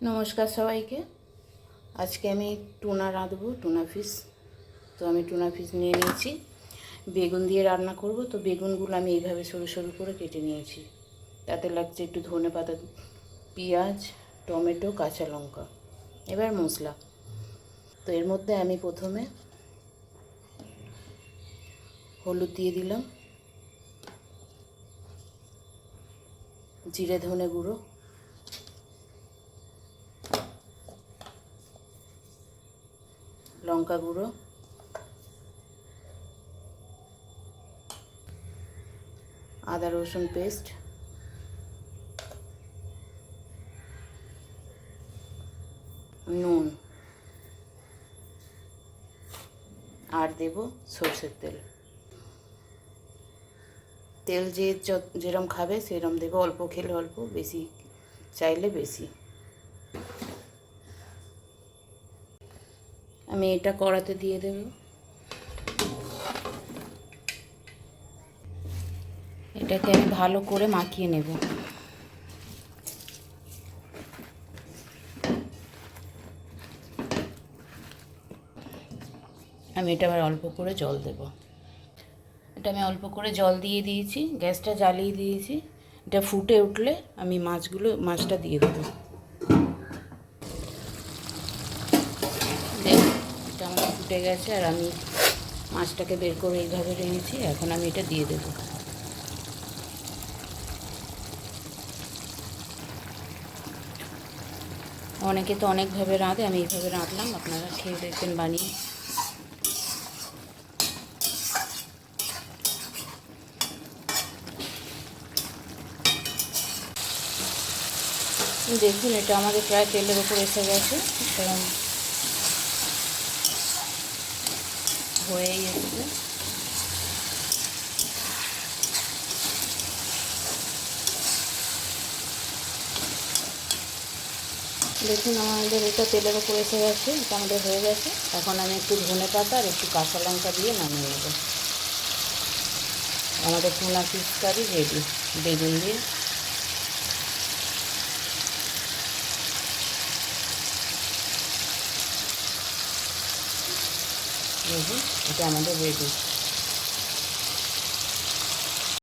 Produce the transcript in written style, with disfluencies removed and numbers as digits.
নমস্কার সবাইকে। আজকে আমি টুনা রাঁধবো, টুনা ফিশ। তো আমি টুনা ফিশ নিয়ে নিয়েছি, বেগুন দিয়ে রান্না করব। তো বেগুনগুলো আমি এইভাবে সরু সরু করে কেটে নিয়েছি। তাতে লাগছে একটু ধনেপাতা, পেঁয়াজ, টমেটো, কাঁচা লঙ্কা। এবার মশলা। তো এর মধ্যে আমি প্রথমে হলুদ দিয়ে দিলাম, জিরে ধনে গুঁড়ো, লঙ্কা গুঁড়ো, আদা রসুন পেস্ট, নুন, আর দেব সরষের তেল। তেল যেরম খাবে সেরম দেবো, অল্প খেলে অল্প, বেশি চাইলে বেশি। আমি এটা কড়াতে দিয়ে দেব। এটাকে আমি ভালো করে মাখিয়ে নেব। আমি এটা আবার অল্প করে জল দেব। এটা আমি অল্প করে জল দিয়ে দিয়েছি, গ্যাসটা জ্বালিয়ে দিয়েছি। এটা ফুটে উঠলে আমি মাছটা দিয়ে দেবো। দেখুন, এটা আমার ফুটে গেছে আর আমি মাছটাকে বের করে এইভাবে রেখেছি। এখন আমি এটা দিয়ে দেবো। অনেকে তো অনেকভাবে রাঁধে, আমি এইভাবে রাঁধলাম, আপনারা খেয়ে দেখবেন বানিয়ে। দেখুন, এটা আমাদের প্রায় তেলের ওপর এসে গেছে, সেরকম হয়েই এসেছে। দেখুন, আমাদের এটা তেলের ওপর এসে গেছে, এটা আমাদের হয়ে গেছে। এখন আমি একটু ধনেপাতা আর একটু কাঁচা লঙ্কা দিয়ে নামিয়ে নেব। আমাদের টুনা ফিশ কারি রেডি, বেগুন দিয়ে। দেখুন, এটা আমাদের রেডি।